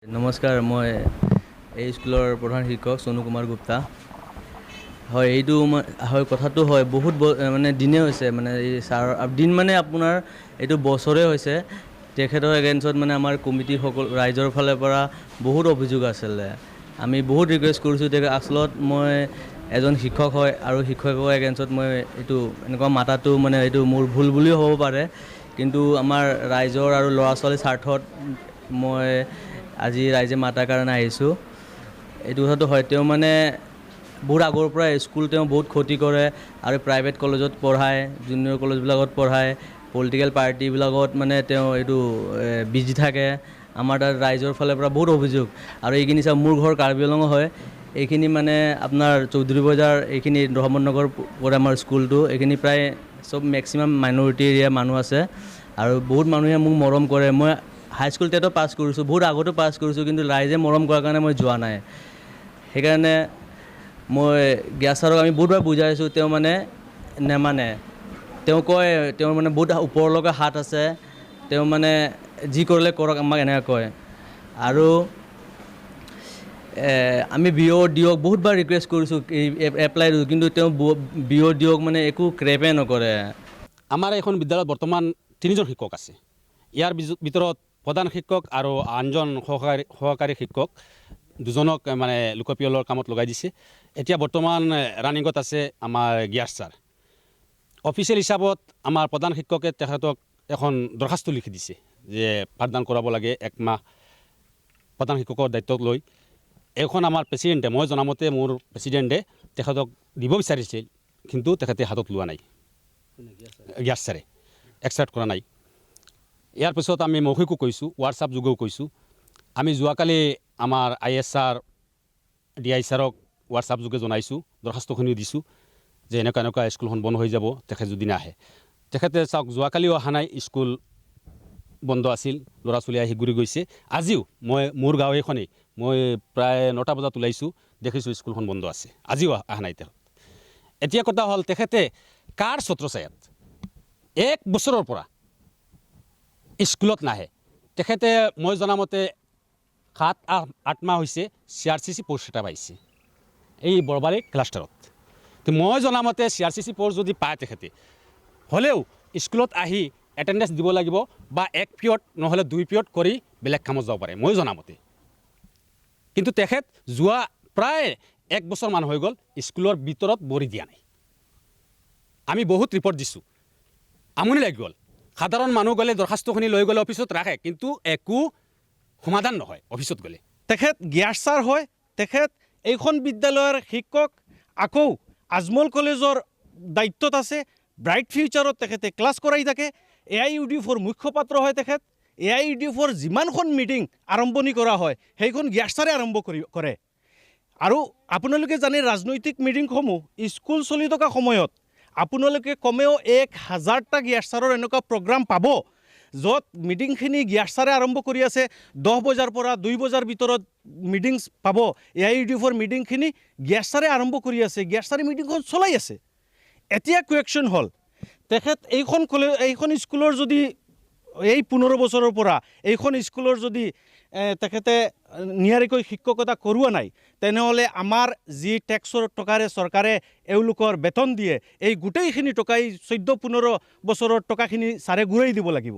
नमस्कार मैं এই স্কুলৰ প্ৰধান শিক্ষক সোনু কুমাৰ গুপ্তা হয় এইটো হয় কথাটো হয় বহুত মানে দিনে হৈছে মানে এই ছাৰ দিন মানে আপোনাৰ এইটো বছৰে হৈছে তেখেতৰ এগেইনষ্টত মানে আমাৰ কমিটি সকল ৰাইজৰ ফালৰ পৰা বহুত অভিযোগ আছিলে আমি বহুত ৰিকুৱেষ্ট কৰিছোঁ তেখেত আচলত মই এজন শিক্ষক হয় আৰু শিক্ষকৰ এগেইনষ্টত মই এইটো এনেকুৱা মাতাটো মানে এইটো মোৰ ভুল বুলিও হ'ব পাৰে কিন্তু আমাৰ ৰাইজৰ আৰু ল'ৰা ছোৱালীৰ স্বাৰ্থত মই আজি ৰাইজে মাতাৰ কাৰণে আহিছোঁ এইটো কথাটো হয় তেওঁ মানে বহুত আগৰ পৰা স্কুল তেওঁ বহুত ক্ষতি কৰে আৰু প্ৰাইভেট কলেজত পঢ়ায় জুনিয়ৰ কলেজবিলাকত পঢ়ায় পলিটিকেল পাৰ্টিবিলাকত মানে তেওঁ এইটো বিজি থাকে আমাৰ তাত ৰাইজৰ ফালৰ পৰা বহুত অভিযোগ আৰু এইখিনি চাওক মোৰ ঘৰ কাৰ্বি আংলং হয় এইখিনি মানে আপোনাৰ চৌধুৰী বজাৰ এইখিনি ৰহমত নগৰ পৰে আমাৰ স্কুলটো এইখিনি প্ৰায় চব মেক্সিমাম মাইনৰিটি এৰিয়া মানুহ আছে আৰু বহুত মানুহে মোক মৰম কৰে মই হাইস্কুল টেটো পাছ কৰিছোঁ বহুত আগতো পাছ কৰিছোঁ কিন্তু ৰাইজে মৰম কৰাৰ কাৰণে মই যোৱা নাই সেইকাৰণে মই জ্ঞাছ ছাৰক আমি বহুতবাৰ বুজাইছোঁ তেওঁ মানে নেমানে তেওঁ কয় তেওঁৰ মানে বহুত ওপৰলৈকে হাত আছে তেওঁ মানে যি কৰিলে কৰক আমাক এনেকৈ কয় আৰু আমি বিঅ' দিয়ক বহুতবাৰ ৰিকুৱেষ্ট কৰিছোঁ এপ্লাই দিছোঁ কিন্তু তেওঁ বিঅ' দিয়ক মানে একো ক্ৰেপে নকৰে আমাৰ এখন বিদ্যালয়ত বৰ্তমান 3জন শিক্ষক আছে ইয়াৰ ভিতৰত প্ৰধান শিক্ষক আৰু আনজন সহকাৰী শিক্ষক দুজনক মানে লোকপিয়লৰ কামত লগাই দিছে এতিয়া বৰ্তমান ৰানিঙত আছে আমাৰ জ্ঞাছ ছাৰ অফিচিয়েল হিচাপত আমাৰ প্ৰধান শিক্ষকে তেখেতক এখন দৰখাস্ত লিখি দিছে যে পাঠদান কৰাব লাগে একমাহ প্ৰধান শিক্ষকৰ দায়িত্ব লৈ এখন আমাৰ প্ৰেচিডেণ্টে মই জনামতে মোৰ প্ৰেচিডেণ্টে তেখেতক দিব বিচাৰিছিল কিন্তু তেখেতে হাতত লোৱা নাই জ্ঞাছ ছাৰে একচেপ্ট কৰা নাই ইয়াৰ পিছত আমি মৌখিকো কৈছোঁ হোৱাটছআপ যোগেও কৈছোঁ আমি যোৱাকালি আমাৰ IS ছাৰ DI ছাৰক হোৱাটছআপ যোগে জনাইছোঁ দৰখাস্তখনিও দিছোঁ যে এনেকুৱা স্কুলখন বন্ধ হৈ যাব তেখেত যদি নাহে তেখেতে চাওক যোৱাকালিও অহা নাই স্কুল বন্ধ আছিল ল'ৰা ছোৱালী আহি ঘূৰি গৈছে আজিও মই মোৰ গাঁও এইখনেই মই প্ৰায় 9টা বজাত ওলাইছোঁ দেখিছোঁ স্কুলখন বন্ধ আছে আজিও অহা নাই তেখেত এতিয়া কথা হ'ল তেখেতে কাৰ ছত্ৰছায়াত 1 বছৰৰ পৰা স্কুলত নাহে তেখেতে মই জনামতে 7-8 মাহ হৈছে CRCC পোষ্ট এটা পাইছে এই বৰবাৰী ক্লাষ্টাৰত তো মই জনামতে CRCC পোষ্ট যদি পায় তেখেতে হ'লেও স্কুলত আহি এটেণ্ডেঞ্চ দিব লাগিব বা 1 পিৰিয়ড নহ'লে 2 পিৰিয়ড কৰি বেলেগ কামত যাব পাৰে মই জনামতে কিন্তু তেখেত যোৱা প্ৰায় 1 বছৰ মান হৈ গ'ল স্কুলৰ ভিতৰত বৰি দিয়া নাই আমি বহুত ৰিপৰ্ট দিছোঁ আমনি লাগি গ'ল সাধাৰণ মানুহ গ'লে দৰখাস্তখনি লৈ গ'লে অফিচত ৰাখে কিন্তু একো সমাধান নহয় অফিচত গ'লে তেখেত জ্ঞাছ ছাৰ হয় তেখেত এইখন বিদ্যালয়ৰ শিক্ষক আকৌ আজমল কলেজৰ দায়িত্বত আছে ব্ৰাইট ফিউচাৰত তেখেতে ক্লাছ কৰাই থাকে AIUD4 মুখ্যপাত্ৰ হয় তেখেত AIUD4 যিমানখন মিটিং আৰম্ভণি কৰা হয় সেইখন জ্ঞাছ ছাৰে আৰম্ভ কৰে আৰু আপোনালোকে জানে ৰাজনৈতিক মিটিংসমূহ স্কুল চলি থকা সময়ত আপোনালোকে কমেও 1000টা জ্ঞাছ ছাৰৰ এনেকুৱা প্ৰগ্ৰাম পাব য'ত মিটিংখিনি জ্ঞাছ ছাৰে আৰম্ভ কৰি আছে 10 বজাৰ পৰা 2 বজাৰ ভিতৰত মিটিংছ পাব AIUD4 মিটিংখিনি জ্ঞাছ ছাৰে আৰম্ভ কৰি আছে জ্ঞাছ ছাৰে মিটিংখন চলাই আছে এতিয়া কুৱেশ্যন হ'ল তেখেত এইখন স্কুলৰ যদি এই 15 বছৰৰ পৰা এইখন স্কুলৰ যদি তেখেতে নিয়াৰিকৈ শিক্ষকতা কৰোৱা নাই তেনেহ'লে আমাৰ যি টেক্সৰ টকাৰে চৰকাৰে এওঁলোকৰ বেতন দিয়ে এই গোটেইখিনি টকাই 14-15 বছৰৰ টকাখিনি ছাৰে ঘূৰাই দিব লাগিব